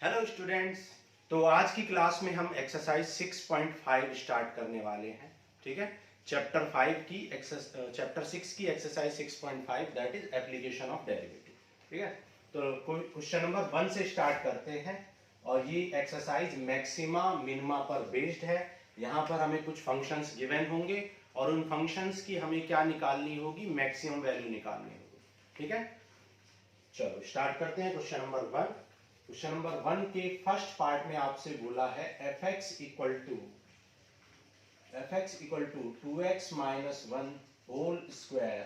Hello students. तो आज की क्लास में हम एक्सरसाइज 6.5 स्टार्ट करने वाले हैं। ठीक है, चैप्टर 6 की exercise 6.5 that is application of derivative. ठीक है, तो क्वेश्चन नंबर 1 से स्टार्ट करते हैं और ये एक्सरसाइज मैक्सिमा मिनिमा पर बेस्ड है। यहाँ पर हमें कुछ फंक्शंस गिवन होंगे और उन फंक्शंस की हमें क्या निकालनी होगी, मैक्सिमम वैल्यू निकालनी होगी। ठीक है, चलो स्टार्ट करते हैं। क्वेश्चन नंबर वन के फर्स्ट पार्ट में आपसे बोला है F X equal to 2x minus 1 whole square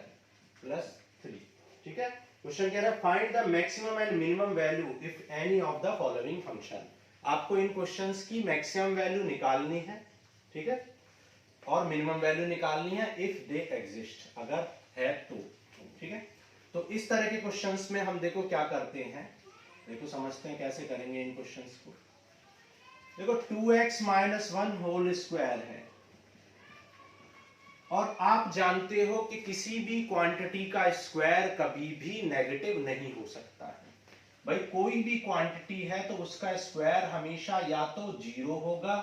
plus 3। ठीक है, क्वेश्चन कह रहा है find the maximum and minimum value if any of the following function. आपको इन क्वेश्चंस की मैक्सिमम वैल्यू निकालनी है, ठीक है, और मिनिमम वैल्यू निकालनी है इफ दे एग्जिस्ट, अगर है तो। ठीक है, तो इस तरह के क्वेश्चंस में हम देखो क्या करते हैं, देखो समझते हैं कैसे करेंगे इन क्वेश्चंस को। देखो 2x माइनस 1 होल स्क्वायर है और आप जानते हो कि किसी भी क्वांटिटी का स्क्वायर कभी भी नेगेटिव नहीं हो सकता है। भाई कोई भी क्वांटिटी है तो उसका स्क्वायर हमेशा या तो 0 होगा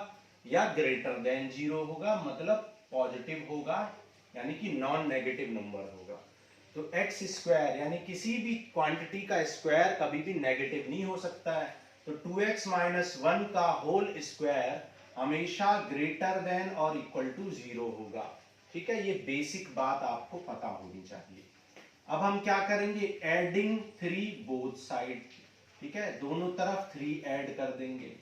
या ग्रेटर देन 0 होगा, मतलब पॉजिटिव होगा, यानी कि नॉन नेगेटिव नंबर होगा। तो एक्स स्क्वायर यानी किसी भी क्वांटिटी का स्क्वायर कभी भी नेगेटिव नहीं हो सकता है। तो 2x माइनस 1 का होल स्क्वायर हमेशा ग्रेटर देन और इक्वल टू 0 होगा। ठीक है, ये बेसिक बात आपको पता होनी चाहिए। अब हम क्या करेंगे, एडिंग 3 बोथ साइड। ठीक है, दोनों तरफ 3 ऐड कर देंगे।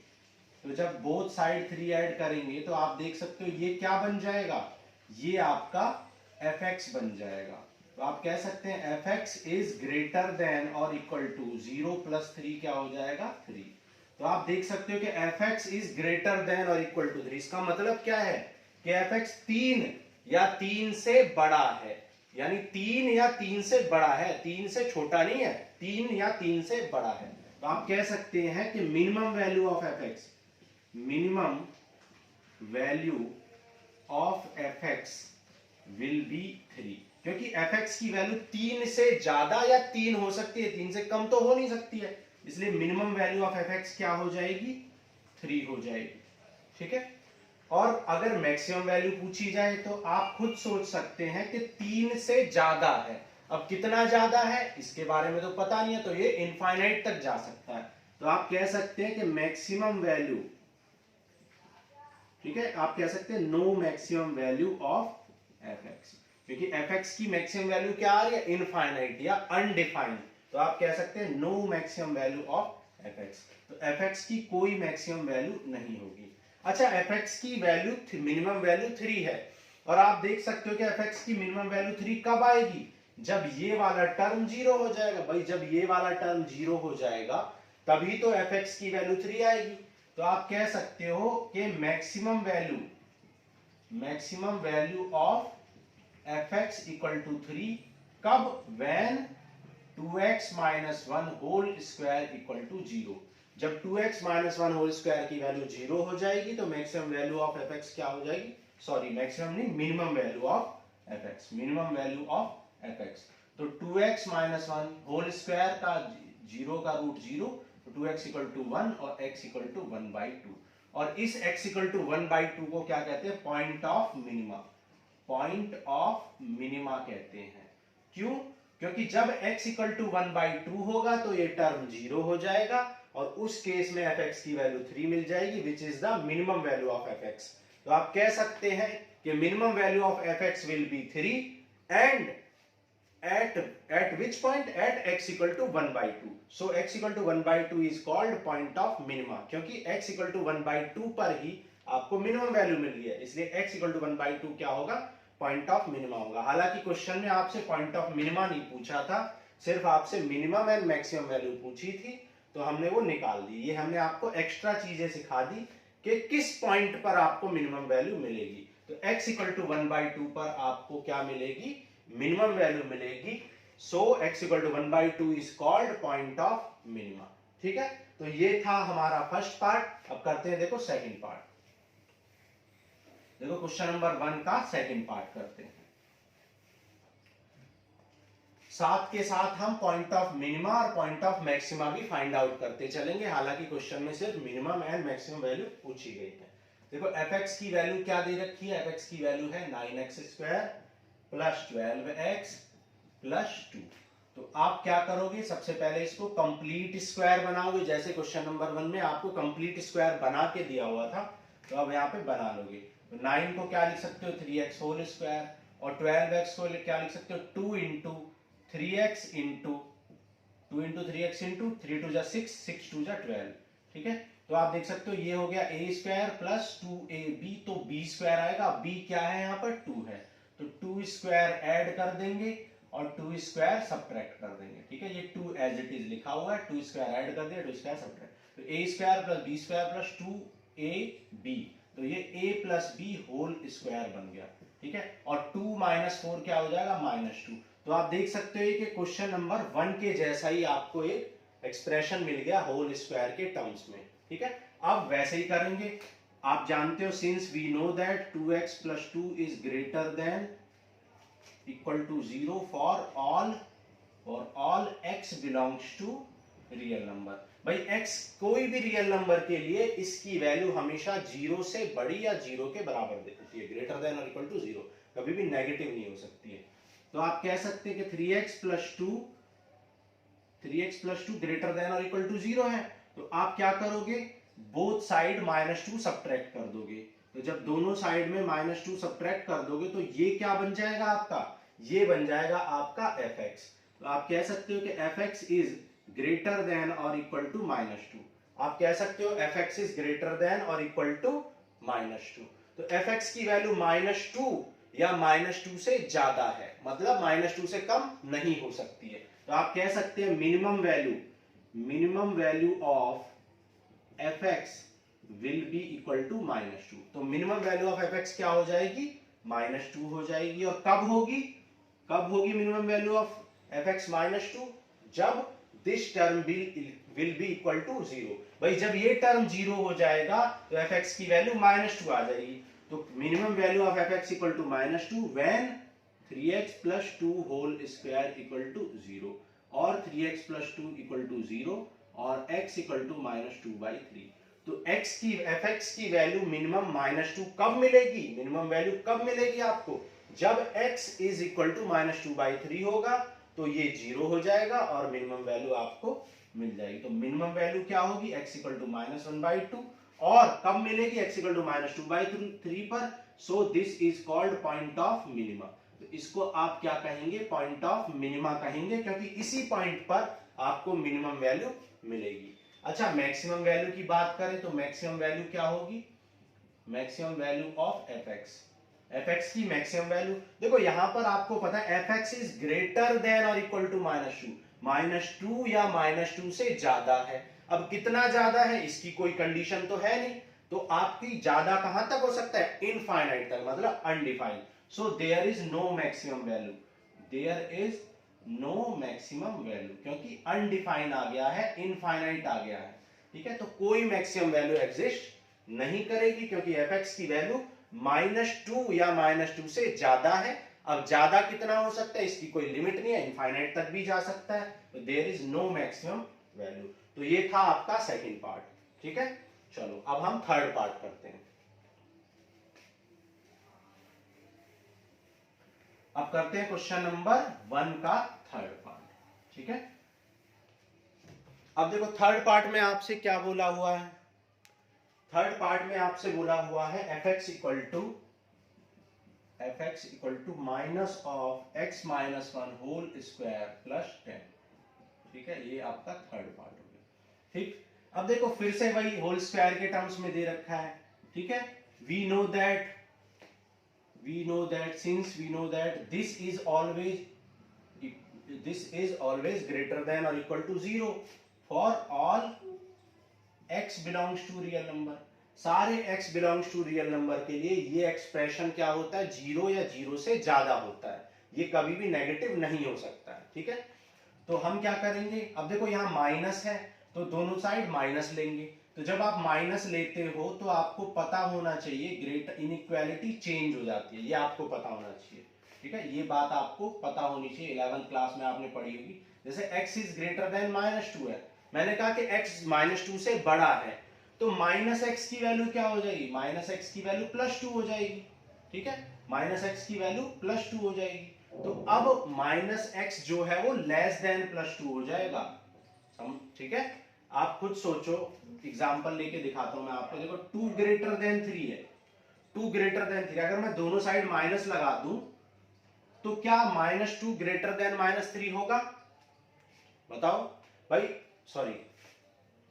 तो जब बोथ साइड 3 ऐड करेंगे तो आप देख सकते हो ये क्या बन जाएगा, ये आपका fx बन जाएगा। तो आप कह सकते हैं fx इज ग्रेटर देन और इक्वल टू 0 प्लस 3 क्या हो जाएगा 3। तो आप देख सकते हो कि fx इज ग्रेटर देन और इक्वल टू 3। इसका मतलब क्या है कि fx 3 या 3 से बड़ा है, यानी 3 या 3 से बड़ा है, 3 से छोटा नहीं है, 3 या 3 से बड़ा है। तो आप कह सकते हैं कि minimum value of fx, minimum value of fx will B 3, क्योंकि fx की वैल्यू 3 से ज्यादा या 3 हो सकती है, 3 से कम तो हो नहीं सकती है, इसलिए मिनिमम वैल्यू ऑफ fx क्या हो जाएगी, 3 हो जाएगी। ठीक है, और अगर मैक्सिमम वैल्यू पूछी जाए तो आप खुद सोच सकते हैं कि 3 से ज्यादा है। अब कितना ज्यादा है इसके बारे में तो पता नहीं है, तो ये इनफाइनाइट तक जा सकता है। तो आप कह सकते हैं कि मैक्सिमम वैल्यू, ठीक है, आप कह सकते हैं no maximum value of fx, क्योंकि fx की मैक्सिमम वैल्यू क्या आ रही है, इनफाइनाइट या अनडिफाइंड। तो आप कह सकते हैं no maximum value of fx। तो fx की कोई मैक्सिमम वैल्यू नहीं होगी। अच्छा, fx की वैल्यू मिनिमम वैल्यू 3 है और आप देख सकते हो कि fx की मिनिमम वैल्यू 3 कब आएगी, जब ये वाला टर्म 0 हो जाएगा। भाई जब ये वाला टर्म 0 हो जाएगा तभी तो fx की वैल्यू 3 आएगी। तो आप कह सकते हो कि maximum value of fx equal to 3 कब, when 2x minus 1 whole square equal to 0। जब 2x माइनस 1 होल स्क्वायर की वैल्यू 0 हो जाएगी तो मैक्सिमम वैल्यू ऑफ fx क्या हो जाएगी, सॉरी मैक्सिमम नहीं, minimum value of fx, minimum value of fx। तो 2x माइनस 1 होल स्क्वायर का 0 का रूट 0, तो 2x इक्वल टू 1 और x इक्वल टू 1/2। और इस x इक्वल टू 1/2 को क्या कहते हैं, point of minima, point of minima कहते हैं। क्यों, क्योंकि जब x इक्वल टू 1/2 होगा तो ये टर्म 0 हो जाएगा और उस केस में fx की वैल्यू 3 मिल जाएगी, which is the minimum value of fx। तो आप कह सकते हैं कि minimum value of fx will B 3 and at which point, at x equal to 1/2। so x equal to 1/2 is called point of minima, क्योंकि x equal to 1/2 पर ही आपको minimum value मिल गई है, इसलिए x equal to 1/2 क्या होगा, point of minima होगा। हालांकि क्वेश्चन में आपसे पॉइंट ऑफ मिनिमा नहीं पूछा था, सिर्फ आपसे मिनिमम एंड मैक्सिमम वैल्यू पूछी थी, तो हमने वो निकाल दी। ये हमने आपको एक्स्ट्रा चीजें सिखा दी कि किस पॉइंट पर आपको मिनिमम वैल्यू मिलेगी। तो x इक्वल टू 1/2 पर आपको क्या मिलेगी, मिनिमम वैल्यू मिलेगी। So x equal to 1/2 is called point of minima. ठीक है, तो ये था हमारा फर्स्ट पार्ट। अब करते हैं देखो सेकंड पार्ट। देखो क्वेश्चन नंबर 1 का सेकंड पार्ट करते हैं। साथ के साथ हम पॉइंट ऑफ मिनिमा और पॉइंट ऑफ मैक्सिमा भी फाइंड आउट करते चलेंगे, हालांकि क्वेश्चन में सिर्फ मिनिमम एंड मैक्सिमम वैल्यू पूछी गई है। देखो fx की वैल्यू क्या दे रखी है, fx की वैल्यू है 9x square plus 12x plus 2। तो आप क्या करोगे, सबसे पहले इसको कंप्लीट स्क्वायर बनाओगे, जैसे क्वेश्चन नंबर 1 में आपको कंप्लीट स्क्वायर बना के दिया हुआ था, तो अब यहाँ पे बना लोगे। तो 9 को क्या लिख सकते हो 3x होल स्क्वायर, और 12x को क्या लिख सकते हो 2 into 3x into 2 into 3x into 3 2 जा 6 6 2 जा 12। ठीक है, तो आप देख सकते हो ये हो गया a स्क्वायर प्लस 2ab, तो b स्क्वायर आएगा, b क्या है यहाँ पर 2 है, तो 2 स्क्वायर ऐड कर देंगे और 2 स्क्वायर सब्ट्रैक्ट कर देंगे। ठीक है, ये 2 एज इट इज लिखा हुआ है, 2 स्क्वायर ऐड कर दिया, 2 स्क्वायर सब्ट्रैक्ट, तो a square plus b square plus 2ab, तो ये a plus b whole square बन गया। ठीक है, और 2 माइनस 4 क्या हो जाएगा -2। तो आप देख सकते हो कि क्वेश्चन नंबर 1 के जैसा ही आपको एक एक्सप्रेशन मिल गया होल स्क्वायर के टर्म्स में। ठीक है, अब वैसे ही करेंगे, आप जानते हो since we know that 2x plus 2 is greater than equal to 0 for all x belongs to real number. भाई x कोई भी रियल नंबर के लिए इसकी वैल्यू हमेशा 0 से बड़ी या 0 के बराबर होती है, ग्रेटर देन और इक्वल टू 0, कभी भी नेगेटिव नहीं हो सकती है। तो आप कह सकते हैं कि 3x प्लस 2 ग्रेटर देन और इक्वल टू 0 है, तो आप क्या करोगे, बोथ साइड -2 सब्ट्रैक्ट कर दोगे। तो जब दोनों साइड में -2 सब्ट्रैक्ट कर दोगे तो ये क्या बन जाएगा आपका, ये बन जाएगा आपका fx। तो आप कह सकते हो कि fx इज ग्रेटर देन और इक्वल टू -2। आप कह सकते हो fx इज ग्रेटर देन और इक्वल टू -2। तो fx की वैल्यू -2 या -2 से ज्यादा है, मतलब -2 से कम नहीं हो सकती है। तो आप कह सकते हैं minimum value of fx will be equal to -2। तो मिनिमम वैल्यू ऑफ fx क्या हो जाएगी, -2 हो जाएगी। और कब होगी मिनिमम वैल्यू ऑफ fx -2, जब this term will be equal to 0। भाई जब ये टर्म 0 हो जाएगा तो fx की वैल्यू -2 आ जाएगी। तो minimum value of fx equal to -2 when 3x plus 2 whole square equal to 0 और 3x प्लस 2 इक्वल टू 0 और x इक्वल टू -2/3। तो fx की वैल्यू मिनिमम -2 कब मिलेगी, मिनिमम वैल्यू कब मिलेगी आपको, जब x इज इक्वल टू -2/3 होगा, तो ये 0 हो जाएगा और मिनिमम वैल्यू आपको मिल जाएगी। तो मिनिमम वैल्यू क्या होगी, x इक्वल टू -1/2, और कब मिलेगी, x इक्वल टू -2/3 पर। So this is called point of minima. तो इसको आप क्या कहेंगे, पॉइंट ऑफ मिनिमा कहेंगे, क्योंकि इसी पॉइंट पर आपको मिनिमम वैल्यू मिलेगी। अच्छा, मैक्सिमम वैल्यू की बात करें तो मैक्सिमम वैल्यू क्या होगी, मैक्सिमम वैल्यू ऑफ fx की मैक्सिमम वैल्यू, देखो यहां पर आपको पता है fx इज ग्रेटर देन और इक्वल टू -2 या -2 से ज्यादा है। अब कितना ज्यादा है इसकी कोई कंडीशन तो है नहीं, तो आपकी ज्यादा कहां तक हो सकता है, इनफाइनाइट तक, मतलब undefined. So there is no maximum value, क्योंकि अनडिफाइंड आ गया है, इनफाइनाइट आ गया है। ठीक है, तो कोई मैक्सिमम वैल्यू एग्जिस्ट नहीं करेगी, क्योंकि fx की वैल्यू -2 या -2 से ज्यादा है। अब ज्यादा कितना हो सकता है, इसकी कोई लिमिट नहीं है, इनफाइनाइट तक भी जा सकता है। तो there is no maximum value. तो ये था आपका सेकंड पार्ट। ठीक है, चलो अब हम थर्ड पार्ट करते हैं। अब करते हैं क्वेश्चन नंबर 1 का थर्ड पार्ट। ठीक है, अब देखो थर्ड पार्ट में आपसे क्या बोला हुआ है, थर्ड पार्ट में आपसे बोला हुआ है fx equal to minus of x minus 1 whole square plus 10। ठीक है, ये आपका थर्ड पार्ट हो गया। ठीक, अब देखो फिर से वही होल स्क्वायर के टर्म्स में दे रखा है। ठीक है, we know that since we know that this is always greater than or equal to 0 for all x belongs to real number। सारे x belongs to real number के लिए ये एक्सप्रेशन क्या होता है, 0 या 0 से ज्यादा होता है, ये कभी भी नेगेटिव नहीं हो सकता है। ठीक है, तो हम क्या करेंगे, अब देखो यहाँ माइनस है तो दोनों साइड माइनस लेंगे। तो जब आप माइनस लेते हो तो आपको पता होना चाहिए ग्रेटर इनइक्वालिटी चेंज हो जाती है, ये आपको पता होना चाहिए। ठीक है, ये बात आपको पता होनी चाहिए, 11th क्लास में आपने पढ़ी होगी। जैसे x इज ग्रेटर देन -2 है, मैंने कहा कि x -2 से बड़ा है, तो -x की वैल्यू क्या हो जाएगी, -x की वैल्यू +2 हो जाएगी। ठीक है, -x की वैल्यू +2 हो जाएगी। तो अब -x जो है वो लेस देन +2 हो जाएगा। ठीक है, आप खुद सोचो, एग्जांपल लेके दिखाता हूं मैं आपको। देखो 2 ग्रेटर देन 3 है, 2 ग्रेटर देन 3, अगर मैं दोनों साइड माइनस लगा दूं तो क्या -2 ग्रेटर देन -3 होगा, बताओ भाई। सॉरी,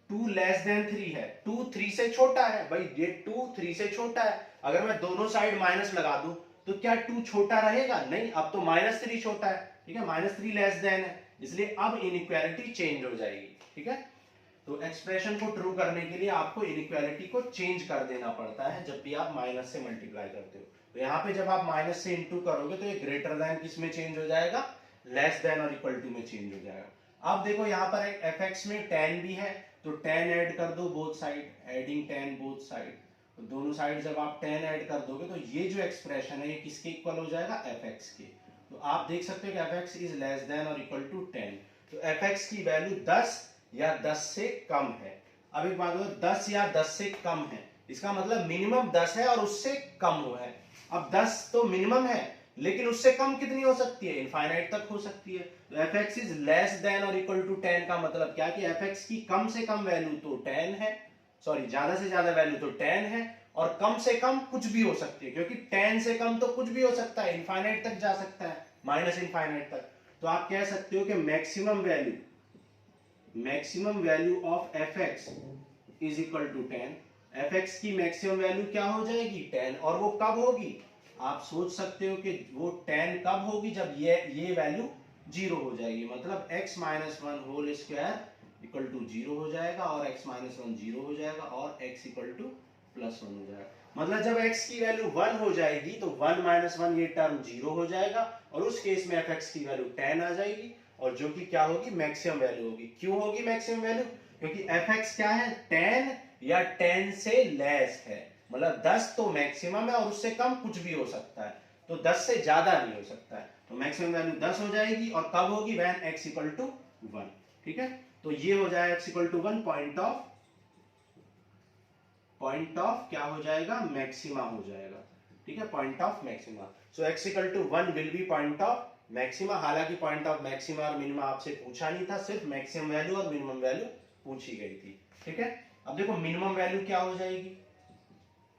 2 लेस देन 3 है, 2 3 से छोटा है भाई, ये 2 3 से छोटा है। अगर मैं दोनों साइड माइनस लगा दूं तो क्या 2 छोटा रहेगा, नहीं, अब तो -3 छोटा है। ठीक है, -3 लेस देन है, इसलिए अब इनइक्वालिटी चेंज हो जाएगी। ठीक है, तो एक्सप्रेशन को ट्रू करने के लिए आपको इनइक्वालिटी को चेंज कर देना पड़ता है जब भी आप माइनस से मल्टीप्लाई करते हो। तो यहाँ पे जब आप माइनस से इंटू करोगे तो ये ग्रेटर देन किस में चेंज हो जाएगा, लेस देन और इक्वल टू में चेंज हो जाएगा। अब देखो यहाँ पर एक fx में tan भी है, तो tan ऐड कर दो both side, adding tan both side. तो दोनों साइड जब आप tan ऐड कर दोगे तो ये जो एक्सप्रेशन है ये किसके इक्वल हो जाएगा, fx के। तो आप देख सकते हो कि fx इज लेस देन और इक्वल टू 10। तो fx की वैल्यू 10 या 10 से कम है। अब एक बात बताओ, 10 या 10 से कम है, इसका मतलब मिनिमम 10 है और उससे कम हुआ है। अब 10 तो मिनिमम है, लेकिन उससे कम कितनी हो सकती है, इनफाइनाइट तक हो सकती है। तो fx इज लेस देन और इक्वल टू 10 का मतलब क्या कि fx की कम से कम वैल्यू तो 10 है, सॉरी ज्यादा से ज्यादा वैल्यू तो 10 है, और कम से कम कुछ भी हो सकती है, क्योंकि 10 से कम तो कुछ भी हो सकता है, इनफाइनाइट तक जा सकता है, माइनस इनफाइनाइट तक। तो आप कह सकते हो कि maximum value of fx is equal to 10। fx की मैक्सिमम वैल्यू क्या हो जाएगी, 10, और वो कब होगी, आप सोच सकते हो कि वो 10 कब होगी, जब ये वैल्यू 0 हो जाएगी, मतलब x minus 1 whole square equal to 0 हो जाएगा, और x माइनस 1 0 हो जाएगा, और x इक्वल टू +1 हो जाएगा। मतलब जब x की वैल्यू 1 हो जाएगी तो 1 माइनस 1 ये टर्म 0 हो जाएगा, और उस केस में fx की वैल्यू 10 आ जाएगी, और जो कि क्या होगी, मैक्सिमम वैल्यू होगी। क्यों होगी मैक्सिमम वैल्यू, क्योंकि fx क्या है, 10 या 10 से लेस है, मतलब 10 तो मैक्सिमम है और उससे कम कुछ भी हो सकता है, तो 10 से ज्यादा नहीं हो सकता है। तो मैक्सिमम वैल्यू 10 हो जाएगी, और कब होगी, व्हेन x इक्वल टू 1। ठीक है, तो ये हो जाएगा x equal to 1, point of क्या हो जाएगा, मैक्सिमा हो जाएगा। ठीक है, point of maxima. So x equal to 1 will be point of maxima. हालांकि पॉइंट ऑफ मैक्सिमा और मिनिमा आपसे पूछा नहीं था, सिर्फ मैक्सिमम वैल्यू और मिनिमम वैल्यू पूछी गई थी। ठीक है, अब देखो मिनिमम वैल्यू क्या हो जाएगी,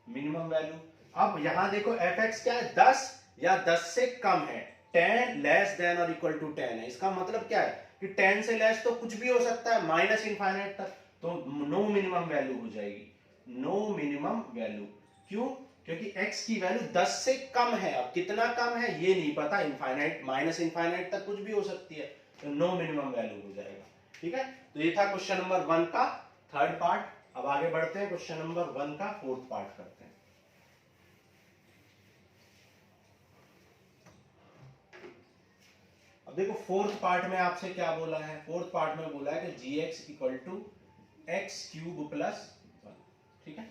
मिनिमम वैल्यू, अब यहां देखो fx क्या है, 10 या 10 से कम है, 10 लेस देन और इक्वल टू 10 है। इसका मतलब क्या है कि 10 से लेस तो कुछ भी हो सकता है, माइनस इनफाइनाइट तक, तो नो मिनिमम वैल्यू हो जाएगी, नो मिनिमम वैल्यू। क्यों, क्योंकि x की वैल्यू 10 से कम है, अब कितना कम है ये नहीं पता, इनफाइनाइट माइनस इनफाइनाइट तक कुछ भी हो सकती है, तो नो मिनिमम वैल्यू हो जाएगा। ठीक है, तो ये था क्वेश्चन नंबर 1 का थर्ड पार्ट। अब आगे बढ़ते हैं, क्वेश्चन नंबर 1 का फोर्थ पार्ट करते हैं। अब देखो फोर्थ पार्ट में आपसे क्या बोला है, फोर्थ पार्ट में बोला है कि gx equal to X cube plus 1। ठीक है,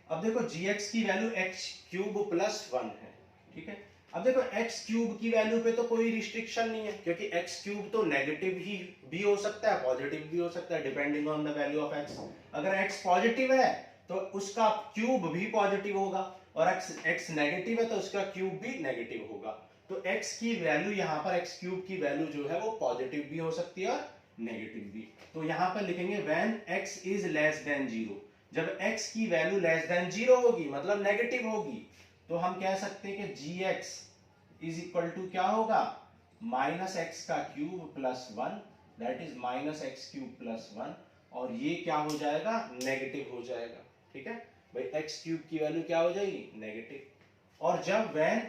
अब देखो gx की वैल्यू x क्यूब प्लस 1 है। ठीक है, अब देखो x क्यूब की वैल्यू पे तो कोई रिस्ट्रिक्शन नहीं है, क्योंकि x क्यूब तो नेगेटिव ही भी हो सकता है, पॉजिटिव भी हो सकता है, depending on the value of x। अगर x पॉजिटिव है तो उसका क्यूब भी पॉजिटिव होगा, और x नेगेटिव है तो उसका क्यूब भी नेगेटिव होगा। तो x की वैल्यू यहाँ पर x क्यूब की वैल्यू जो है वो पॉजिटिव भी हो सकती है और नेगेटिव भी। तो यहाँ पर लिखेंगे when x is less than 0, जब x की वैल्यू लेस देन 0 होगी, मतलब नेगेटिव होगी, तो हम कह सकते हैं कि gx इज इक्वल टू क्या होगा, माइनस एक्स का cube plus 1, that is minus x cube plus 1, और ये क्या हो जाएगा, नेगेटिव हो जाएगा। ठीक है भाई, एक्स क्यूब की वैल्यू क्या हो जाएगी, नेगेटिव। और जब when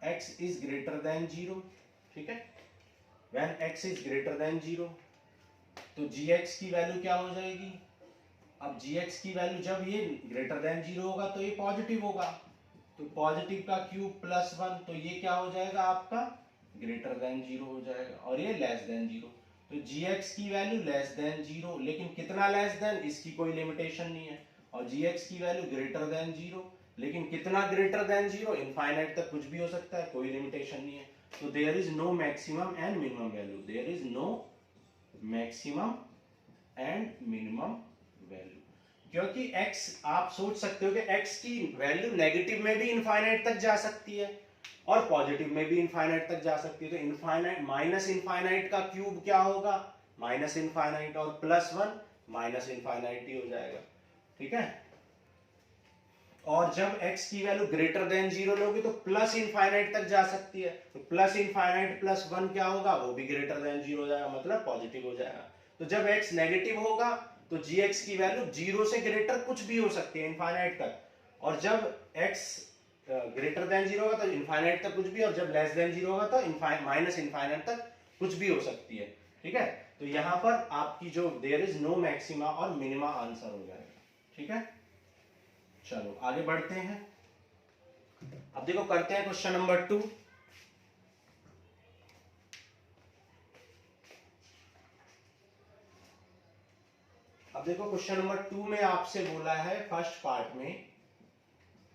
x is greater then 0, ठीक है, when x is greater then 0, तो gx की वैल्यू क्या हो जाएगी, अब gx की वैल्यू जब ये ग्रेटर देन 0 होगा तो ये पॉजिटिव होगा, तो पॉजिटिव का क्यूब प्लस 1, तो ये क्या हो जाएगा आपका, ग्रेटर देन 0 हो जाएगा, और ये लेस देन 0। तो gx की वैल्यू लेस देन 0, लेकिन कितना लेस देन, इसकी कोई लिमिटेशन नहीं है, और gx की वैल्यू ग्रेटर देन 0, लेकिन कितना ग्रेटर देन जीरो, इनफाइनाइट तक कुछ भी हो सकता है, कोई लिमिटेशन नहीं है। तो there is no maximum and minimum value, there is no maximum and minimum value. क्योंकि x, आप सोच सकते हो कि x की वैल्यू नेगेटिव में भी इनफाइनाइट तक जा सकती है और पॉजिटिव में भी इनफाइनाइट तक जा सकती है। तो इनफाइनाइट माइनस इनफाइनाइट का क्यूब क्या होगा, माइनस इनफाइनाइट, और प्लस वन माइनस इनफाइनाइट ही हो जाएगा, ठीक है। और जब x की वैल्यू ग्रेटर देन जीरो लोगे तो प्लस इनफाइनाइट तक जा सकती है, तो प्लस इनफाइनाइट प्लस वन क्या होगा, वो भी ग्रेटर देन जीरो हो जाएगा, मतलब पॉजिटिव हो जाएगा। तो जब x नेगेटिव होगा तो gx की वैल्यू जीरो से ग्रेटर कुछ भी हो सकती है इनफाइनाइट तक, और जब x ग्रेटर देन जीरो होगा तो इनफाइनाइट तक कुछ भी, और जब लेस देन जीरो होगा तो माइनस इनफाइनाइट तक कुछ भी हो सकती है, ठीक है। तो यहां पर आपकी जो देयर इज नो मैक्सिमा और मिनिमा आंसर हो जाएगा, ठीक है। चलो आगे बढ़ते हैं। अब देखो करते हैं क्वेश्चन नंबर 2। अब देखो क्वेश्चन नंबर 2 में आपसे बोला है फर्स्ट पार्ट में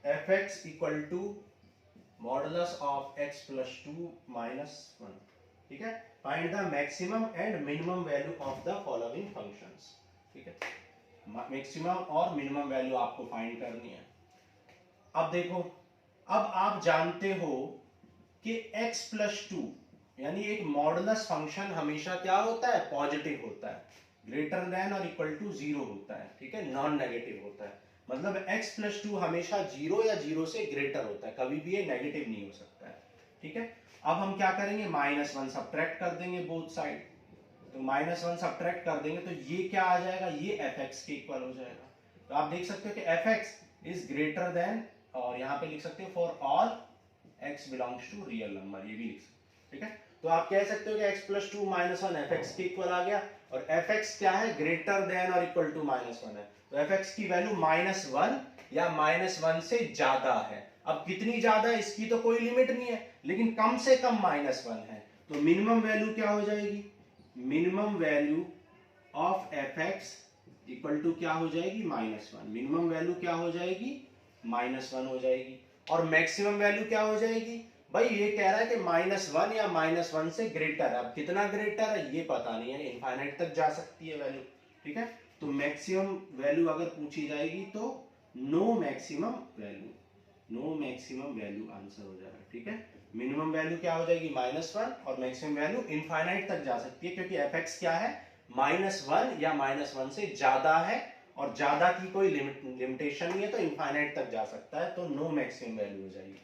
fx equal to modulus of x plus 2 minus 1, ठीक है। Find the maximum and minimum value of the following functions, ठीक है। मैक्सिमम और मिनिमम वैल्यू आपको फाइंड करनी है। अब देखो, अब आप जानते हो कि x प्लस 2 यानी एक मॉडुलस फंक्शन हमेशा क्या होता है, पॉजिटिव होता है, ग्रेटर देन और इक्वल टू जीरो होता है, ठीक है, नॉन नेगेटिव होता है। मतलब x प्लस 2 हमेशा जीरो या जीरो से ग्रेटर होता है, कभी भी ये नेगेटिव नहीं हो सकता है, ठीक है। अब हम क्या करेंगे, माइनस वन सब्ट्रैक्ट कर देंगे बोथ साइड, तो माइनस वन सब्ट्रैक्ट कर देंगे तो ये क्या आ जाएगा, ये fx के इक्वल हो जाएगा। तो आप देख सकते हो कि fx इज ग्रेटर देन, और यहां पे लिख सकते हो for all x belongs to real number, ये भी लिख सकते हो, ठीक है। तो आप कह सकते हो कि x प्लस 2 माइनस 1 fx के इक्वल आ गया, और fx क्या है, ग्रेटर देन और इक्वल टू माइनस 1 है, तो fx की वैल्यू माइनस 1 या माइनस 1 से ज्यादा है। अब कितनी ज्यादा है इसकी तो कोई लिमिट नहीं है, लेकिन कम से कम माइनस 1 है, तो मिनिमम वैल्यू क्या हो जाएगी, minimum value of fx equal to क्या हो जाएगी, माइनस 1। मिनिमम वैल्यू क्या हो जाएगी, माइनस 1 हो जाएगी, और मैक्सिमम वैल्यू क्या हो जाएगी, भाई ये कह रहा है कि माइनस 1 या माइनस 1 से ग्रेटर है, अब कितना ग्रेटर है ये पता नहीं है, इनफाइनाइट तक जा सकती है वैल्यू, ठीक है। तो मैक्सिमम वैल्यू अगर पूछी जाएगी तो no maximum value, no maximum value answer हो जाएगा, ठीक है। मिनिमम वैल्यू क्या हो जाएगी, माइनस 1, और मैक्सिमम वैल्यू इनफाइनाइट तक जा सकती है, क्योंकि fx क्या है, माइनस 1 या माइनस 1 से ज्यादा है, और ज्यादा की कोई लिमिटेशन नहीं है, तो इनफाइनाइट तक जा सकता है, तो नो मैक्सिमम वैल्यू हो जाएगी,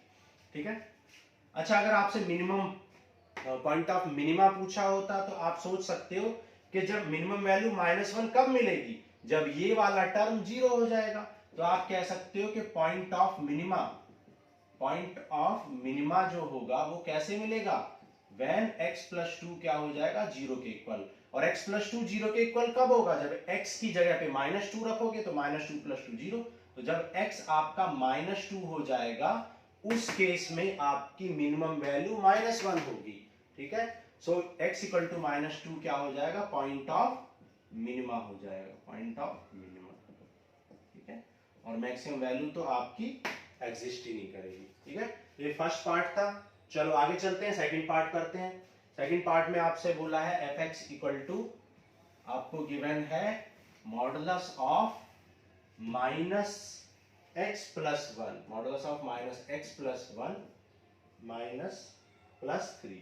ठीक है। अच्छा, अगर आपसे मिनिमम पॉइंट ऑफ मिनिमा पूछा होता तो आप सोच सकते हो कि जब मिनिमम वैल्यू माइनस 1 कब मिलेगी, जब ये वाला टर्म जीरो हो जाएगा। तो आप कह सकते हो कि पॉइंट ऑफ मिनिमा जो होगा वो कैसे मिलेगा, व्हेन x प्लस 2 क्या हो जाएगा, जीरो के इक्वल। और x प्लस 2 जीरो के इक्वल कब होगा, जब x की जगह पे माइनस 2 रखोगे, तो माइनस 2 प्लस 2 जीरो, तो जब x आपका माइनस 2 हो जाएगा उस केस में आपकी मिनिमम वैल्यू माइनस 1 होगी, ठीक है। सो x इक्वल टू माइनस 2 क्या हो जाएगा, पॉइंट ऑफ मिनिमा हो जाएगा, पॉइंट ऑफ मिनिमा, ठीक है। और मैक्सिमम वैल्यू तो आपकी एग्जिस्ट ही नहीं करेगी, ठीक है। ये फर्स्ट पार्ट था। चलो आगे चलते हैं, सेकंड पार्ट करते हैं। सेकंड पार्ट में आपसे बोला है fx इक्वल टू, आपको गिवन है modulus of minus x plus 1, modulus of minus x plus 1 minus plus 3,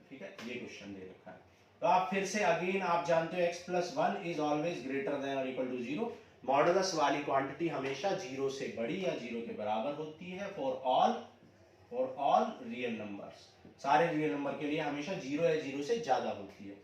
ठीक है, ये क्वेश्चन दे रखा है। तो आप फिर से अगेन आप जानते हो x plus 1 is always greater than और इक्वल टू जीरो, मॉडुलस वाली क्वांटिटी हमेशा जीरो से बड़ी या जीरो के बराबर होती है फॉर ऑल रियल नंबर्स, सारे रियल नंबर के लिए हमेशा जीरो या जीरो से ज्यादा होती है,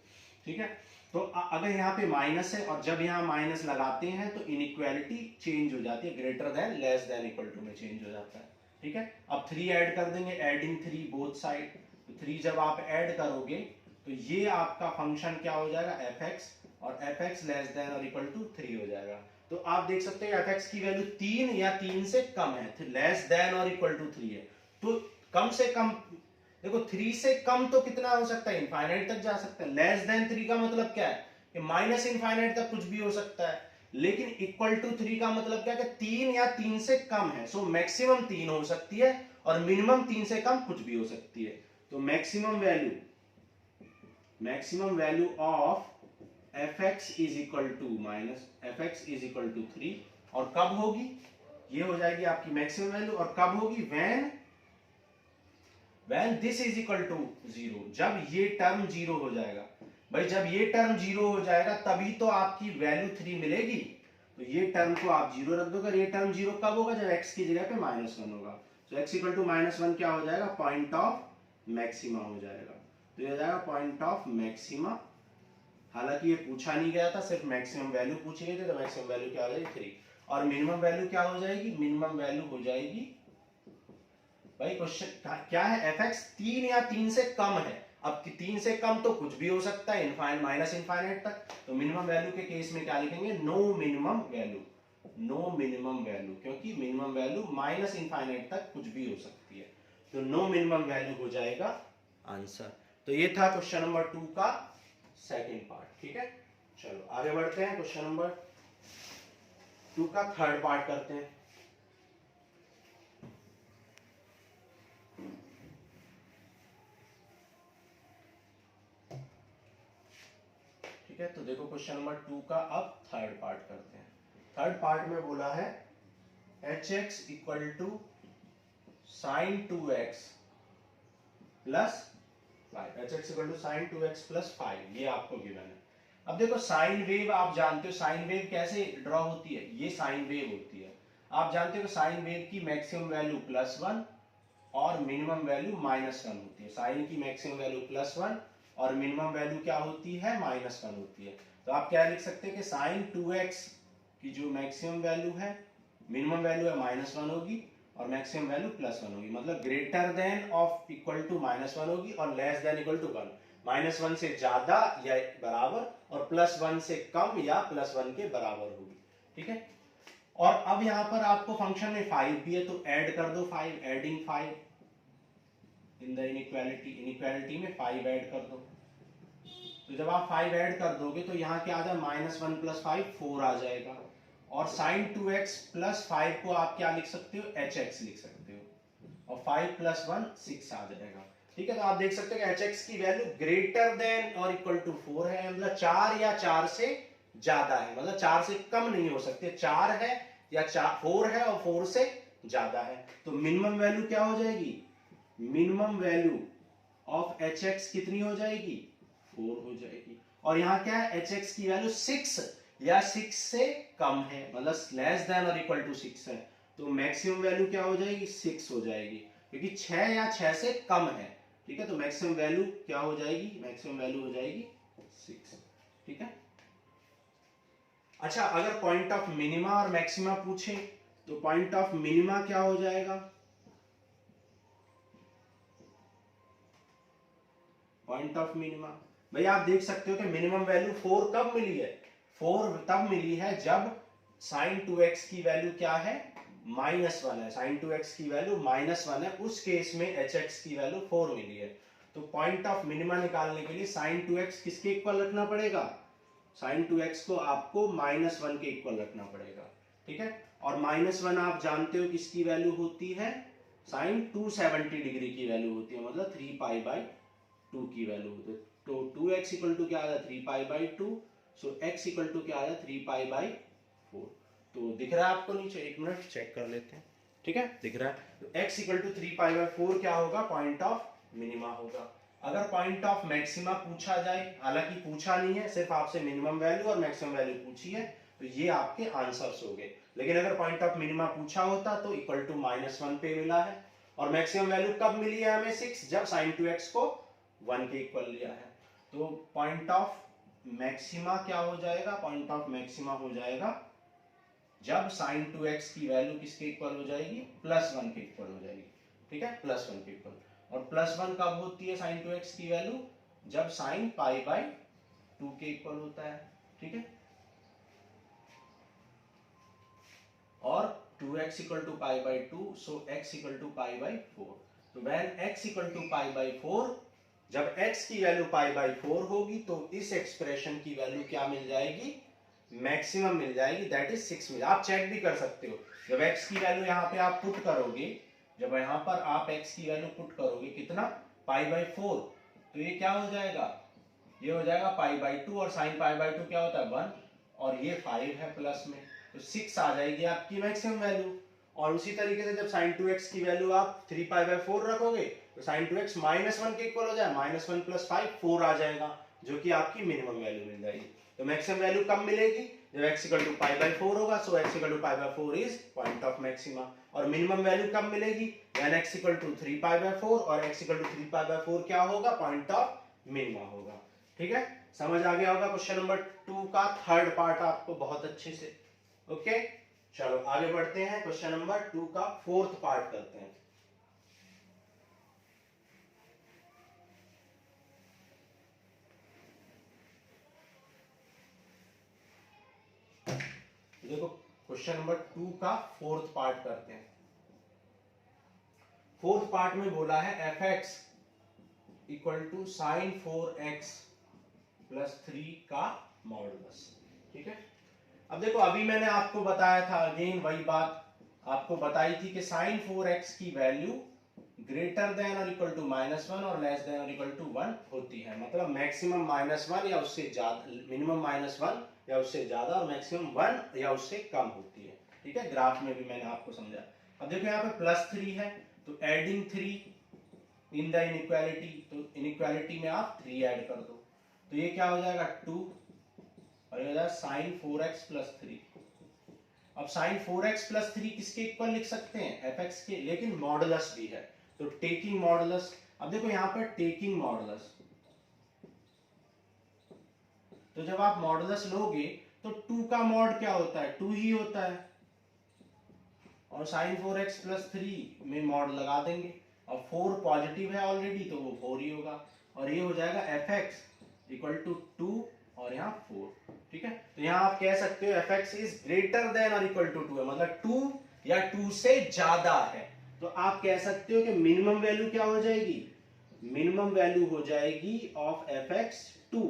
ठीक है। तो अगर यहाँ पे माइनस है और जब यहाँ माइनस लगाते हैं तो इनइक्वालिटी चेंज हो जाती है, greater than less than equal to में चेंज हो जाता है, ठीक है। अब 3 ऐड कर देंगे, एडिंग 3 बोथ साइड, तो 3 जब आप ऐड करोगे तो ये आपका फंक्शन क्या हो जाएगा, fx, और fx लेस देन और इक्वल टू 3 हो जाएगा। तो आप देख सकते हो fx की वैल्यू 3 या 3 से कम है, लेस देन और इक्वल टू 3 है, तो कम से कम देखो 3 से कम तो कितना हो सकता है, इनफाइनाइट तक जा सकता है। लेस देन 3 का मतलब क्या है कि माइनस इनफाइनाइट तक कुछ भी हो सकता है, लेकिन इक्वल टू 3 का मतलब क्या है, 3 या 3 से कम है। सो मैक्सिमम 3 हो सकती है और मिनिमम 3 से कम कुछ भी हो सकती है। तो maximum value of fx is equal to minus fx is equal to 3, और कब होगी, ये हो जाएगी आपकी मैक्सिमम वैल्यू, और कब होगी, when this is equal to 0, जब ये टर्म 0 हो जाएगा। भाई जब ये टर्म 0 हो जाएगा तभी तो आपकी वैल्यू 3 मिलेगी। तो ये टर्म को आप 0 रख दोगे। ये टर्म 0 कब होगा, जब x की जगह पे -1 होगा। तो x इक्वल टू -1 क्या हो जाएगा, पॉइंट ऑफ मैक्सिमा हो जाएगा। तो ये हो जाएगा पॉइंट ऑफ मैक्सिमा। हालांकि ये पूछा नहीं गया था, सिर्फ मैक्सिमम वैल्यू पूछी गई थी। तो मैक्सिमम वैल्यू क्या हो जाएगी, 3। और मिनिमम वैल्यू क्या हो जाएगी, मिनिमम वैल्यू हो जाएगी, भाई क्वेश्चन क्या है, fx 3 या 3 से कम है। अब 3 से कम तो कुछ भी हो सकता है, इनफाइनाइट माइनस इनफाइनाइट तक। तो मिनिमम वैल्यू के केस में क्या लिखेंगे, नो मिनिमम वैल्यू, क्योंकि मिनिमम वैल्यू माइनस इनफाइनाइट तक कुछ भी हो सकती है। तो नो मिनिमम वैल्यू हो जाएगा आंसर। तो ये था क्वेश्चन नंबर 2 का सेकंड पार्ट। ठीक है, चलो आगे बढ़ते हैं, क्वेश्चन नंबर 2 का थर्ड पार्ट करते हैं। ठीक है, तो देखो क्वेश्चन नंबर 2 का अब थर्ड पार्ट करते हैं। थर्ड पार्ट में बोला है hx equal to sine 2x plus 5, hx equal to sine 2x plus 5, ये आपको गिवन है। अब देखो साइन वेव आप जानते हो, साइन वेव कैसे ड्रॉ होती है, ये साइन वेव होती है। आप जानते हो साइन वेव की मैक्सिमम वैल्यू +1 और मिनिमम वैल्यू -1 होती है। साइन की मैक्सिमम वैल्यू +1 और मिनिमम वैल्यू क्या होती है, -1 होती है। तो आप क्या लिख सकते हैं कि साइन 2x की जो मैक्सिमम वैल्यू है, मिनिमम वैल्यू है -1 होगी और मैक्सिमम वैल्यू +1 होगी। मतलब greater than of equal to -1 होगी और लेस देन इक्वल टू 1। -1 से ज्यादा या बराबर और +1 से कम या +1 के बराबर होगी। ठीक है, और अब यहां पर आपको फंक्शन में 5 भी है, तो ऐड कर दो 5, एडिंग 5 इन द इनइक्वालिटी में 5 ऐड कर दो। तो जब आप 5 ऐड कर दोगे तो यहाँ क्या आ जाए, -1 + 5 4 आ जाएगा। और sin 2x + 5 को आप क्या लिख सकते हो, hx लिख सकते हो, और 5 + 1 6 आ जाएगा। ठीक है, तो आप देख सकते हो कि hx की वैल्यू ग्रेटर देन और इक्वल टू 4 है, मतलब 4 या 4 से ज्यादा है, मतलब 4 से कम नहीं हो सकते। 4 है या 4 है और 4 से ज्यादा है। तो मिनिमम वैल्यू क्या हो जाएगी, मिनिमम वैल्यू ऑफ hx कितनी हो जाएगी, 4 हो जाएगी। और यहाँ क्या है, hx की वैल्यू 6 या 6 से कम है, मतलब लेस देन और इक्वल टू 6 है। तो मैक्सिमम वैल्यू क्या हो जाएगी, 6 हो जाएगी, क्योंकि 6 या 6 से कम है। ठीक है, तो मैक्सिमम वैल्यू क्या हो जाएगी, मैक्सिमम वैल्यू हो जाएगी 6। ठीक है, अच्छा अगर पॉइंट ऑफ मिनिमा और मैक्सिमा पूछे तो पॉइंट ऑफ मिनिमा क्या हो जाएगा, पॉइंट ऑफ मिनिमा भाई आप देख सकते हो कि मिनिमम वैल्यू 4 कब मिली है, 4 तब मिली है जब sin 2x की वैल्यू क्या है, -1 है। sin 2x की वैल्यू -1 है, उस केस में hx की वैल्यू 4 मिली है। तो पॉइंट ऑफ मिनिमा निकालने के लिए sin 2x किसके इक्वल रखना पड़ेगा, sin 2x को आपको -1 के इक्वल रखना पड़ेगा। ठीक है, और -1 आप जानते हो किसकी वैल्यू होती है, sin 270 डिग्री की वैल्यू होती है, मतलब 3π/2 की वैल्यू होती है। तो 2x इक्वल टू क्या आ जाए, 3π/2। सो x इक्वल टू क्या आ जाए, 3π/4। तो दिख रहा है आपको नीचे, एक मिनट चेक कर लेते हैं। ठीक है, दिख रहा है। तो x इक्वल टू 3π/4 क्या होगा, पॉइंट ऑफ मिनिमा होगा। अगर पॉइंट ऑफ मैक्सिमा पूछा जाए, हालांकि पूछा नहीं है, सिर्फ आपसे मिनिमम वैल्यू और मैक्सिमम वैल्यू पूछी है, तो ये आपके आंसर्स हो गए। लेकिन अगर पॉइंट ऑफ मिनिमा पूछा होता तो इक्वल टू -1 पे मिला है, और मैक्सिमम वैल्यू कब मिली है हमें, 6, जब sin 2x को 1 के इक्वल लिया है। तो पॉइंट ऑफ मैक्सिमा क्या हो जाएगा, पॉइंट ऑफ मैक्सिमा हो जाएगा जब sin 2x की वैल्यू किसके इक्वल हो जाएगी, +1 के इक्वल हो जाएगी। ठीक है, +1 के इक्वल। और +1 कब होती है sin 2x की वैल्यू, जब sin π/2 के इक्वल होता है। ठीक है, और 2x equal to π/2, so x equal to π/4। तो व्हेन x इक्वल टू π/4, जब x की वैल्यू π/4 होगी तो इस एक्सप्रेशन की वैल्यू क्या मिल जाएगी, मैक्सिमम मिल जाएगी, दैट इज 6 मिल। आप चेक भी कर सकते हो, जब x की वैल्यू यहाँ पे आप पुट करोगे, जब यहाँ पर आप x की वैल्यू पुट करोगे कितना, π/4, तो ये क्या हो जाएगा, ये हो जाएगा π/2 और sin π/2 क्या होता है 1, और ये 5 है प्लस में, तो 6 आ जाएगी आपकी मैक्सिमम वैल्यू। और उसी तरीके से जब sin 2x की वैल्यू आप 3π/4 रखोगे तो sin 2x -1 के इक्वल हो जाए, -1 + 5 4 आ जाएगा, जो कि आपकी मिनिमम वैल्यू मिल जाएगी। तो मैक्सिमम वैल्यू कब मिलेगी, जब x = π/4 होगा, so x = π/4 is point of maxima. और मिनिमम वैल्यू कब मिलेगी, व्हेन x = 3π/4 और x = 3π/4 क्या होगा, पॉइंट ऑफ मिनिमा होगा। ठीक है, समझ आ गया होगा क्वेश्चन नंबर 2 का थर्ड पार्ट आपको बहुत अच्छे से। ओके, चलो आगे बढ़ते हैं, क्वेश्चन नंबर 2 का फोर्थ पार्ट करते हैं। देखो क्वेश्चन नंबर 2 का फोर्थ पार्ट करते हैं। फोर्थ पार्ट में बोला है fx = sin 4x + 3 का मॉडुलस। ठीक है, अब देखो अभी मैंने आपको बताया था, अगेन वही बात आपको बताई थी कि sin 4x की वैल्यू ग्रेटर देन और इक्वल टू -1 और लेस देन और इक्वल टू 1 होती है, मतलब मैक्सिमम -1 या उससे ज्यादा, मिनिमम -1 या उससे ज्यादा और मैक्सिमम 1 या उससे कम होती है। ठीक है, ग्राफ में भी मैंने आपको समझाया। अब देखो यहाँ पे +3 है, तो एडिंग 3 इन द इनइक्वालिटी, तो इनइक्वालिटी में आप 3 ऐड कर दो, तो ये क्या हो जाएगा 2 और ये हो जाएगा sin 4x + 3। अब sin 4x + 3 किसके इक्वल लिख सकते हैं, fx के, लेकिन मॉडुलस भी है, तो टेकिंग मॉडुलस। अब देखो यहाँ पर टेकिंग मॉडुलस, तो जब आप मॉडुलस लोगे तो 2 का मॉड क्या होता है, 2 ही होता है, और sin 4x + 3 में मॉड लगा देंगे, और 4 पॉजिटिव है ऑलरेडी तो वो 4 ही होगा, और ये हो जाएगा fx = 2 और यहाँ 4। ठीक है, तो यहाँ आप कह सकते हो fx इज ग्रेटर देन और इक्वल टू 2 है, मतलब 2 या 2 से ज्यादा है, तो आप कह सकते हो कि मिनिमम वैल्यू क्या हो जाएगी, मिनिमम वैल्यू हो जाएगी ऑफ fx 2,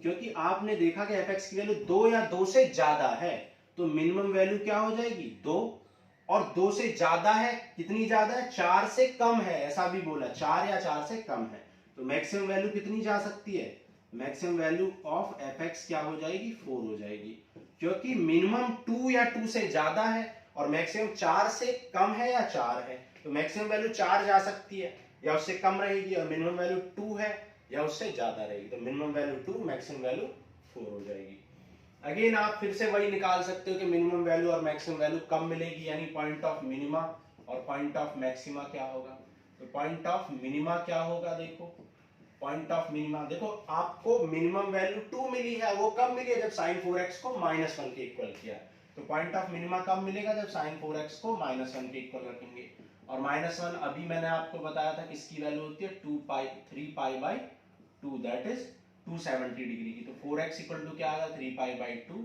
क्योंकि आपने देखा कि fx की वैल्यू 2 या 2 से ज्यादा है, तो मिनिमम वैल्यू क्या हो जाएगी 2, और 2 से ज्यादा है, कितनी ज्यादा है, 4 से कम है, ऐसा भी बोला 4 या 4 से कम है, तो मैक्सिमम वैल्यू कितनी जा सकती है, मैक्सिमम वैल्यू ऑफ fx क्या हो जाएगी 4 हो जाएगी, क्योंकि मिनिमम 2 या 2 से ज्यादा है और मैक्सिमम 4 से कम है या 4 है, तो मैक्सिमम वैल्यू 4 जा सकती है या उससे कम रहेगी, और मिनिमम वैल्यू 2 है या उससे ज्यादा रहेगी, तो मिनिमम वैल्यू 2, मैक्सिमम वैल्यू 4 हो जाएगी। अगेन आप फिर से वही निकाल सकते हो कि मिनिमम वैल्यू और मैक्सिमम वैल्यू कब मिलेगी, यानी पॉइंट ऑफ मिनिमा और पॉइंट ऑफ मैक्सिमा क्या होगा, तो पॉइंट ऑफ मिनिमा क्या होगा, देखो पॉइंट ऑफ मिनिमा, देखो आपको मिनिमम वैल्यू 2 मिली है, वो कब मिली है, जब sin 4x को -1 के इक्वल किया, तो पॉइंट ऑफ मिनिमा कब मिलेगा, जब sin 4x को -1 के इक्वल रखेंगे, और -1 अभी मैंने आपको बताया था किसकी वैल्यू होती है 3π/2, दैट इज 270 डिग्री की, तो 4x = क्या आएगा 3π/2,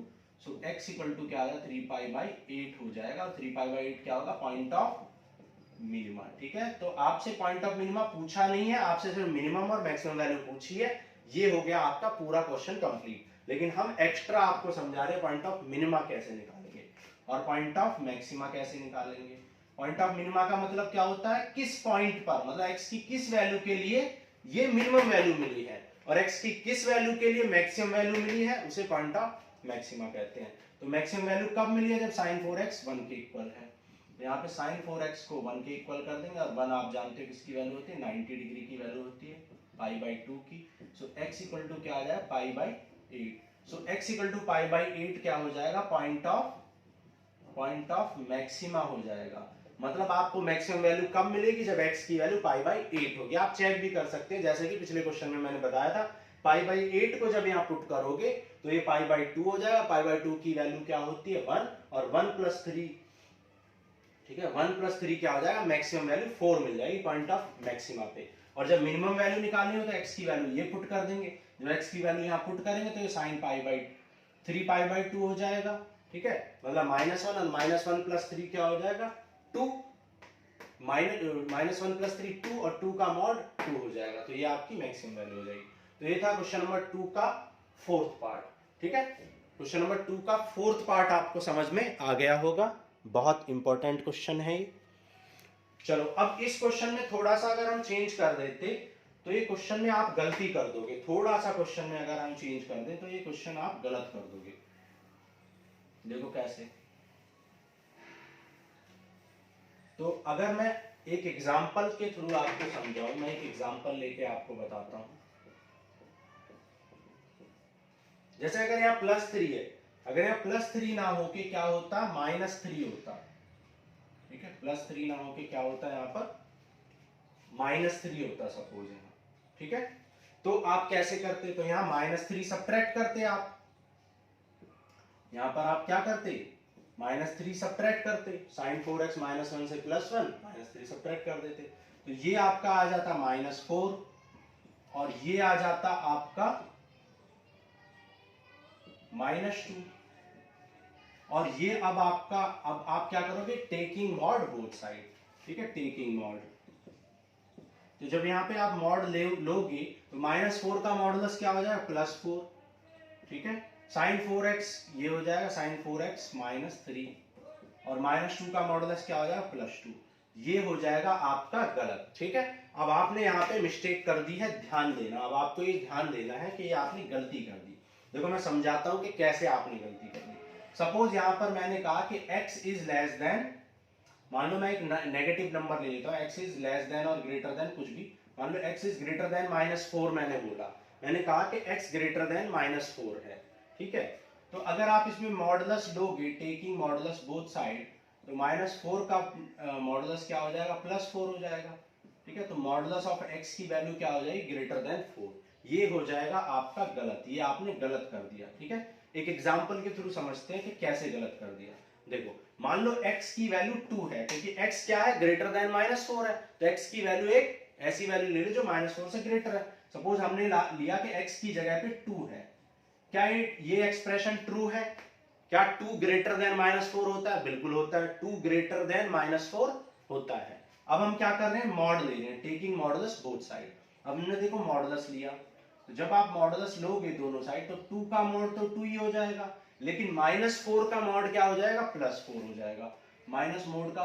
सो x = क्या आएगा 3π/8 हो जाएगा, और 3π/8 क्या होगा, पॉइंट ऑफ मिनिमा। ठीक है, तो आपसे पॉइंट ऑफ मिनिमा पूछा नहीं है, आपसे सिर्फ मिनिमम और मैक्सिमम वैल्यू पूछी है, ये हो गया आपका पूरा क्वेश्चन कंप्लीट। लेकिन हम एक्स्ट्रा आपको समझा रहे हैं पॉइंट ऑफ मिनिमा कैसे निकालेंगे और पॉइंट ऑफ मैक्सिमा कैसे निकालेंगे। पॉइंट ऑफ मिनिमा का मतलब क्या होता है, किस पॉइंट पर, मतलब x की किस वैल्यू के लिए ये मिनिमम वैल्यू मिली है और x की किस वैल्यू के लिए मैक्सिमम वैल्यू मिली है, उसे पॉइंट ऑफ मैक्सिमा कहते हैं। तो मैक्सिमम वैल्यू कब मिली है, जब sin 4x 1 के इक्वल है, यहाँ पे sin 4x को 1 के इक्वल कर देंगे, और 1 आप जानते हो किसकी वैल्यू होती है, 90 डिग्री की वैल्यू होती है, π/2 की, सो x = क्या आ जाए π/8, सो x = π/8 क्या हो जाएगा, पॉइंट ऑफ मैक्सिमा हो जाएगा, मतलब आपको मैक्सिमम वैल्यू कब मिलेगी, जब x की वैल्यू π/8 होगी। आप चेक भी कर सकते हैं, जैसे कि पिछले क्वेश्चन में मैंने बताया था, π/8 को जब यहाँ पुट करोगे तो ये π/2 हो जाएगा, π/2 की वैल्यू क्या होती है 1, और 1 + 3, ठीक है, 1 + 3 क्या हो जाएगा, मैक्सिमम वैल्यू 4 मिल जाएगी पॉइंट ऑफ मैक्सिमा पे। और जब मिनिमम वैल्यू निकालनी हो तो x की वैल्यू ये पुट कर देंगे, जब x की वैल्यू यहाँ पुट करेंगे तो ये sin 3π/2 हो जाएगा। ठीक है, मतलब -1 और -1 + 3 क्या हो जाएगा 2, -1 + 3 2, और 2 का मॉड 2 हो जाएगा, तो ये आपकी मैक्सिमम वैल्यू हो जाएगी। तो ये था क्वेश्चन नंबर 2 का फोर्थ पार्ट। ठीक है, क्वेश्चन नंबर 2 का फोर्थ पार्ट आपको समझ में आ गया होगा, बहुत इंपॉर्टेंट क्वेश्चन है ये। चलो अब इस क्वेश्चन में थोड़ा सा अगर हम चेंज कर देते तो ये क्वेश्चन में आप गलती कर दोगे। थोड़ा सा क्वेश्चन में अगर हम चेंज कर दें तो ये क्वेश्चन आप गलत कर दोगे। देखो कैसे। तो अगर मैं एक एग्जांपल के थ्रू आपको समझाऊं, मैं एक एग्जांपल लेके आपको बताता हूं। जैसे अगर यहाँ +3 है, अगर यहाँ +3 ना होके क्या होता, -3 होता। ठीक है, +3 ना होके क्या होता है यहाँ पर, -3 होता सपोज यहाँ। ठीक है, तो आप कैसे करते, तो यहाँ -3 सब्ट्रैक्ट करते आप। यहाँ पर आप क्या करते, -3 सब्ट्रैक्ट करते, sin 4x -1 से +1 -3 सब्ट्रैक्ट कर देते। तो ये आपका आ जाता -4 और ये आ जाता आपका -2। और ये अब आपका, अब आप क्या करोगे, टेकिंग मॉड बोथ साइड। ठीक है, टेकिंग मॉड। तो जब यहाँ पे आप मॉड लोगे तो -4 का मॉडुलस क्या हो जाएगा, +4। ठीक है, sin 4x ये हो जाएगा sin 4x -3 और -2 का मॉडुलस क्या हो जाएगा, +2। ये हो जाएगा आपका गलत। ठीक है, अब आपने यहाँ पे मिस्टेक कर दी है, ध्यान देना। अब आपको ये ध्यान देना है कि ये आपने गलती कर दी। देखो मैं समझाता हूं कि कैसे आपने गलती कर दी। सपोज यहां पर मैंने कहा कि x इज लेस देन, मान लो मैं एक नेगेटिव नंबर ले लेता हूं, x इज लेस देन और ग्रेटर देन कुछ भी, मान लो x इज ग्रेटर देन -4 मैंने बोला, मैंने कहा कि x ग्रेटर देन -4 है। ठीक है, तो अगर आप इसमें मॉडुलस लोगे, टेकिंग मॉडुलस बोथ साइड, तो -4 का मॉडुलस क्या हो जाएगा, +4 हो जाएगा। ठीक है, तो मॉडुलस ऑफ x की वैल्यू क्या हो जाएगी, ग्रेटर देन 4। ये हो जाएगा आपका गलत, ये आपने गलत कर दिया। ठीक है, एक एग्जांपल के थ्रू समझते हैं कि कैसे गलत कर दिया। देखो मान लो x की वैल्यू 2 है, क्योंकि x क्या है, ग्रेटर देन -4 है, तो x की वैल्यू एक ऐसी वैल्यू ले लो जो -4 से ग्रेटर है। सपोज हमने लिया कि x की जगह पे 2 है। क्या ये एक्सप्रेशन ट्रू है? क्या 2 ग्रेटर देन -4 होता है? बिल्कुल होता है, 2 ग्रेटर देन -4 होता है। अब हम क्या कर रहे हैं, मॉड ले रहे हैं, टेकिंग मॉडुलस बोथ साइड। अब हमने देखो मॉडुलस लिया, तो जब आप मॉडुलस लोगे दोनों साइड तो 2 का मॉड तो 2 ही हो जाएगा, लेकिन -4 का मॉड क्या हो जाएगा, +4 हो जाएगा। माइनस मोड का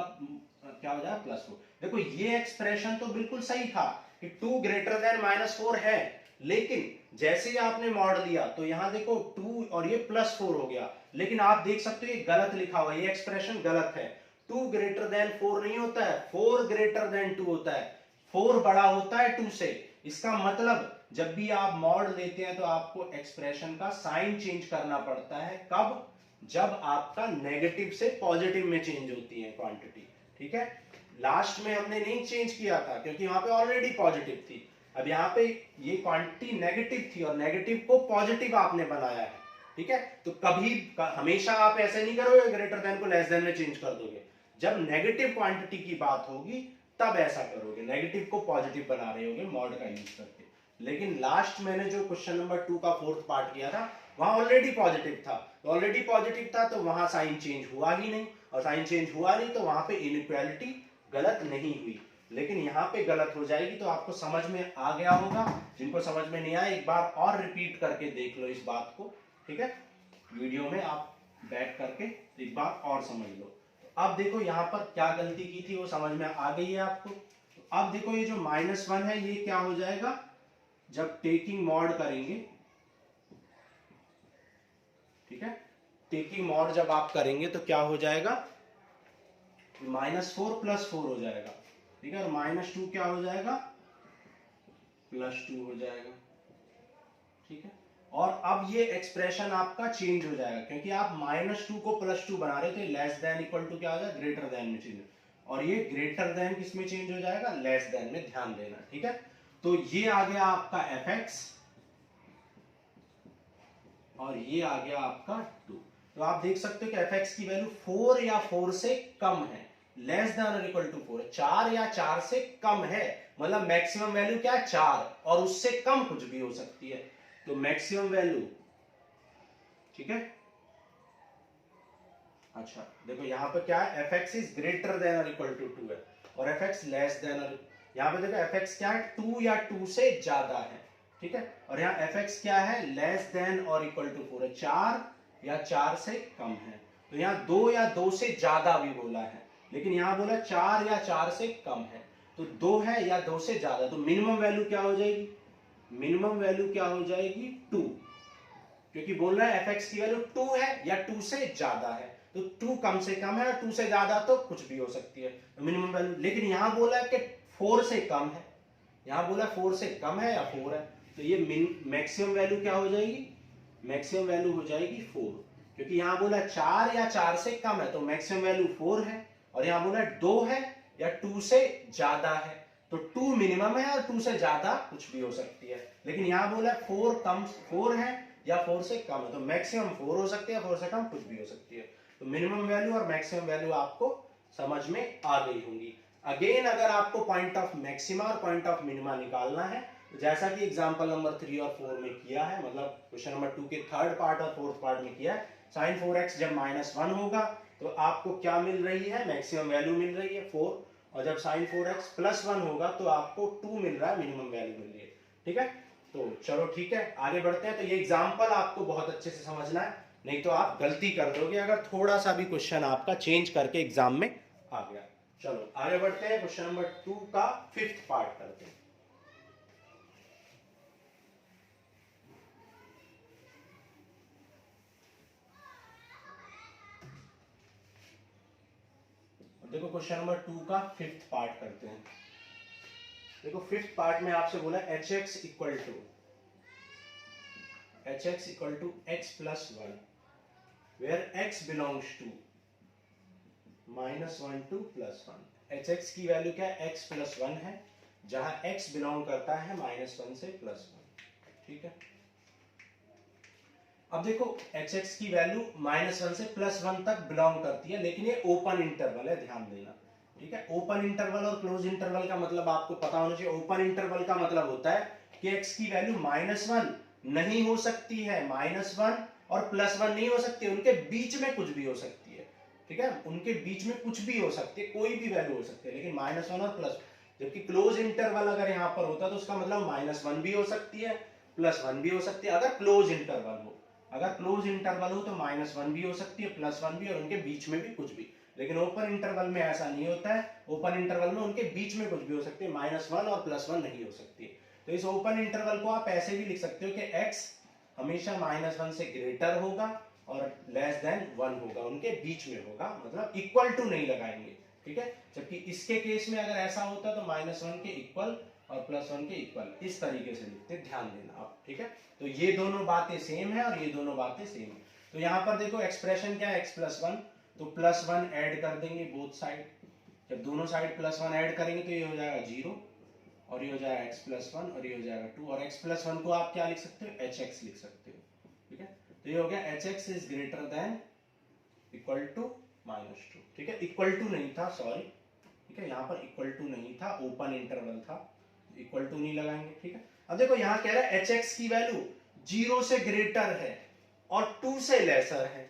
क्या हो जाएगा, +4। देखो ये एक्सप्रेशन तो बिल्कुल सही था कि 2 ग्रेटर देन -4 है, लेकिन जैसे ही आपने मॉड लिया तो यहां देखो 2 और ये +4 हो गया, लेकिन आप देख सकते हो ये गलत लिखा हुआ है, ये एक्सप्रेशन गलत है। 2 ग्रेटर देन 4 नहीं होता है, 4 ग्रेटर देन 2 होता है। 4 बड़ा होता है 2 से। इसका मतलब जब भी आप मॉड लेते हैं तो आपको एक्सप्रेशन का साइन चेंज करना पड़ता है। कब? जब आपका नेगेटिव से पॉजिटिव में चेंज होती है क्वांटिटी। ठीक है, लास्ट में हमने नहीं चेंज किया था क्योंकि वहां पे ऑलरेडी पॉजिटिव थी। अब यहाँ पे ये क्वांटिटी नेगेटिव थी और नेगेटिव को पॉजिटिव आपने बनाया है। ठीक है, तो कभी हमेशा आप ऐसे नहीं करोगे ग्रेटर देन को लेस देन में चेंज कर दोगे। जब नेगेटिव क्वांटिटी की बात होगी तब ऐसा करोगे, नेगेटिव को पॉजिटिव बना रहे होगे मॉड का यूज करके। लेकिन लास्ट मैंने जो क्वेश्चन नंबर 2 का फोर्थ पार्ट किया था वहां ऑलरेडी पॉजिटिव था, तो ऑलरेडी पॉजिटिव था तो वहां साइन चेंज हुआ ही नहीं, और साइन चेंज हुआ नहीं तो वहां पे इनइक्वालिटी गलत नहीं हुई। लेकिन यहाँ पे गलत हो जाएगी, तो आपको समझ में आ गया होगा। जिनको समझ में नहीं आया एक बार और रिपीट करके देख लो इस बात को। ठीक है, वीडियो में आप बैठ करके एक बार और समझ लो। अब देखो यहाँ पर क्या गलती की थी वो समझ में आ गई है आपको। तो अब देखो ये जो -1 है ये क्या हो जाएगा, जब टेकिंग मॉड करेंगे, ठीक है, टेकिंग मॉड जब आप करेंगे तो क्या हो जाएगा, -4 +4 हो जाएगा। ठीक है, और -2 क्या हो जाएगा, +2 हो जाएगा। ठीक है, और अब ये एक्सप्रेशन आपका चेंज हो जाएगा क्योंकि आप -2 को +2 बना रहे थे, लेस देन इक्वल टू क्या हो जाएगा, ग्रेटर देन में चेंज, और ये ग्रेटर देन किस में चेंज हो जाएगा, लेस देन में। ध्यान देना। ठीक है, तो ये आ गया आपका fx और ये आ गया आपका 2। तो आप देख सकते हो कि fx की वैल्यू 4 या 4 से कम है, लेस देन और इक्वल टू 4, 4 या 4 से कम है, मतलब मैक्सिमम वैल्यू क्या है, 4, और उससे कम कुछ भी हो सकती है। तो मैक्सिमम वैल्यू, ठीक है, अच्छा देखो यहां पर क्या है, fx इज ग्रेटर देन और इक्वल टू 2 है, और fx लेस देन, और यहां पे देखो fx क्या है, 2 या 2 से ज्यादा है। ठीक है, और यहाँ fx क्या है, लेस देन और इक्वल टू 4 है, 4 या 4 से कम है। तो यहाँ 2 या 2 से ज्यादा भी बोला है, लेकिन यहाँ बोला 4 या 4 से कम है। तो 2 है या 2 से ज्यादा, तो मिनिमम वैल्यू क्या हो जाएगी? मिनिमम वैल्यू क्या हो जाएगी? 2, क्योंकि बोल रहा है fx की वैल्यू 2 है या 2 से ज्यादा है। तो 2 कम से कम है और 2 से ज्यादा तो कुछ भी हो सकती है, तो मिनिमम वैल्यू। लेकिन यहाँ बोला है कि 4 से कम है, यहाँ बोला 4 से कम है या 4 है, तो ये मैक्सिमम वैल्यू क्या हो जाएगी? मैक्सिमम वैल्यू हो जाएगी 4, क्योंकि यहाँ बोला 4 या 4 से कम है तो मैक्सिमम वैल्यू 4 है, और यहाँ बोला 2 है या 2 से ज्यादा है, तो 2 मिनिमम है और 2 से ज्यादा कुछ भी हो सकती है। लेकिन यहाँ बोला 4 है या 4 से कम है, तो मैक्सिमम 4 हो सकती है, 4 से कम कुछ भी हो सकती है। तो मिनिमम वैल्यू और मैक्सिमम वैल्यू आपको समझ में आ गई होंगी। अगेन अगर आपको पॉइंट ऑफ मैक्सिमा और पॉइंट ऑफ मिनिमा निकालना है, तो जैसा कि एग्जांपल नंबर 3 और 4 में किया है, मतलब क्वेश्चन नंबर 2 के थर्ड पार्ट और फोर्थ पार्ट में किया है, sin 4x जब -1 होगा तो आपको क्या मिल रही है? मैक्सिमम वैल्यू मिल रही है 4, और जब sin 4x +1 होगा तो आपको 2 मिल रहा है, मिनिमम वैल्यू मिल रही है। ठीक है, तो चलो ठीक है, आगे बढ़ते हैं। तो ये एग्जांपल आपको बहुत अच्छे से समझना है, नहीं तो आप गलती कर दोगे अगर थोड़ा सा भी क्वेश्चन आपका चेंज करके एग्जाम में आ गया। चलो आगे बढ़ते हैं, क्वेश्चन नंबर 2 का 5th पार्ट करते हैं। देखो क्वेश्चन नंबर 2 का 5th पार्ट करते हैं। देखो 5th पार्ट में आपसे बोला hx equal to x plus 1 where x belongs to -1 to +1। hx की वैल्यू क्या है? x plus 1 है, जहां x बिलोंग करता है -1 से +1। ठीक है, अब देखो hx की वैल्यू -1 से +1 तक बिलोंग करती है, लेकिन ये ओपन इंटरवल है, ध्यान देना। ठीक है, ओपन इंटरवल और क्लोज इंटरवल का मतलब आपको पता होना चाहिए। ओपन इंटरवल का मतलब होता है कि x की वैल्यू -1 नहीं हो सकती है, -1 और +1 नहीं हो सकती, उनके बीच में कुछ भी हो सकती है। ठीक है, उनके बीच में कुछ भी हो सकती है, कोई भी वैल्यू हो सकती है, लेकिन -1 और +1। जबकि क्लोज इंटरवल अगर यहां पर होता तो उसका मतलब -1 भी हो सकती है, +1 भी हो सकती है, अगर क्लोज इंटरवल हो। अगर क्लोज इंटरवल हो तो -1 भी हो सकती है, +1 भी, और उनके बीच में भी कुछ भी। लेकिन ओपन इंटरवल में ऐसा नहीं होता है, ओपन इंटरवल में उनके बीच में कुछ भी हो सकती है, -1 और +1 नहीं हो सकती। तो इस ओपन इंटरवल को आप ऐसे भी लिख सकते हो कि x हमेशा -1 से ग्रेटर होगा और <1 होगा, उनके बीच में होगा, मतलब इक्वल टू नहीं लगाएंगे। ठीक है, जबकि इसके केस में अगर ऐसा होता तो -1 के इक्वल और +1 के इक्वल, इस तरीके से लिखते, ध्यान देना आप। ठीक है, तो ये दोनों बातें सेम है और ये दोनों बातें सेम है। तो यहाँ पर देखो एक्सप्रेशन क्या है? x + 1, तो +1 ऐड कर देंगे बोथ साइड। जब दोनों साइड +1 ऐड करेंगे तो ये हो जाएगा 0, और ये हो जाएगा x + 1, और ये हो जाएगा 2, और x + 1 को आप क्या लिख सकते हो? hx लिख सकते हो। ठीक है, तो ये हो गया hx is greater than equal to -2। ठीक है, इक्वल टू नहीं था, सॉरी। ठीक है, यहाँ पर इक्वल टू नहीं था, ओपन इंटरवल था, इक्वल टू नहीं लगाएंगे। ठीक है, अब देखो यहाँ कह रहा है hx की वैल्यू 0 से ग्रेटर है और 2 से लेसर है।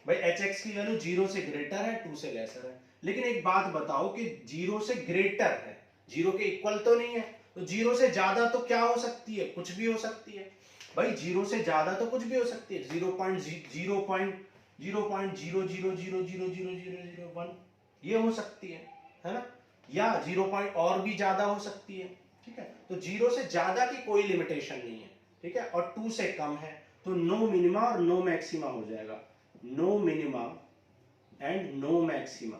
भाई hx की वैल्यू 0 से ग्रेटर है, 2 से लेसर है, लेकिन एक बात बताओ कि 0 से ग्रेटर है, 0 के इक्वल तो नहीं है, तो 0 से ज्यादा तो क्या हो सकती है? कुछ भी हो सकती है। भाई 0 से ज्यादा तो कुछ भी हो सकती है, 0.000000001 ये हो सकती है ना, या 0 पॉइंट और भी ज्यादा हो सकती है। ठीक है, तो 0 से ज्यादा की कोई लिमिटेशन नहीं है। ठीक है, और 2 से कम है, तो नो मिनिमा और नो मैक्सिमा हो जाएगा, no minima and no maxima.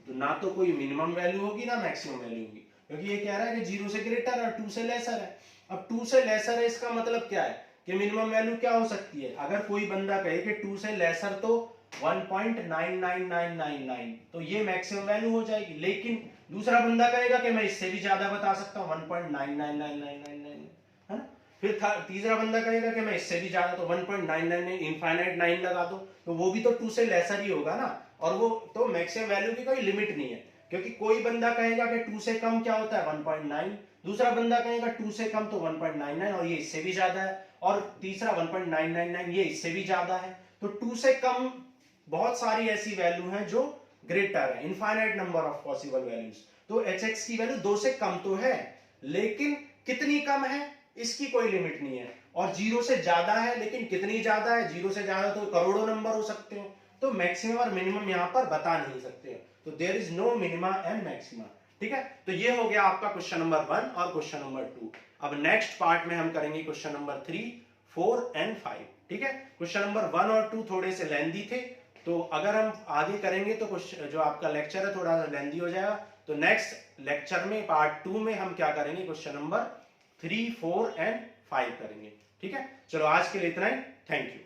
तो ना तो कोई मिनिमम वैल्यू होगी ना मैक्सिमम वैल्यू होगी, क्योंकि ये कह रहा है कि 0 से ग्रेटर और 2 से लेसर है। अब 2 से लेसर है, इसका मतलब क्या है कि मिनिमम वैल्यू क्या हो सकती है? अगर कोई बंदा कहे कि 2 से लेसर तो 1.99999, तो ये मैक्सिमम वैल्यू हो जाएगी। लेकिन दूसरा बंदा कहेगा कि मैं इससे भी ज्यादा बता सकता हूँ, 1.99999, है ना। फिर तीसरा बंदा कहेगा कि मैं इससे भी ज्यादा, तो 1.999 इनफाइनाइट 9 लगा दो, तो वो भी तो 2 से लेसर ही होगा ना, और वो तो मैक्सिमम वैल्यू की कोई लिमिट नहीं है। क्योंकि कोई बंदा कहेगा कि 2 से कम क्या होता है? 1.9, दूसरा बंदा कहेगा 2 से कम तो 1.99, और ये इससे भी ज्यादा है, और तीसरा 1.999 ये इससे भी ज्यादा है। तो 2 से कम बहुत सारी ऐसी वैल्यू हैं जो ग्रेटर है, infinite number of possible values. तो hx की वैल्यू 2 से कम तो है, लेकिन कितनी कम है इसकी कोई लिमिट नहीं है। और जीरो से ज्यादा है, लेकिन कितनी ज्यादा है, जीरो से ज्यादा तो करोड़ों नंबर हो सकते हो, तो मैक्सिमम और मिनिमम यहां पर बता नहीं सकते, तो there is no minima and maxima. ठीक है, तो ये हो गया आपका क्वेश्चन नंबर 1 और क्वेश्चन नंबर 2। अब नेक्स्ट पार्ट में हम करेंगे क्वेश्चन नंबर 3, 4 एंड 5। ठीक है, क्वेश्चन नंबर 1 और 2 थोड़े से लेंदी थे, तो अगर हम आगे करेंगे तो जो आपका लेक्चर है थोड़ा लेंदी हो जाएगा, तो नेक्स्ट लेक्चर में पार्ट 2 में हम क्या करेंगे, क्वेश्चन नंबर 3, 4 एंड 5 करेंगे। ठीक है, चलो आज के लिए इतना ही, थैंक यू।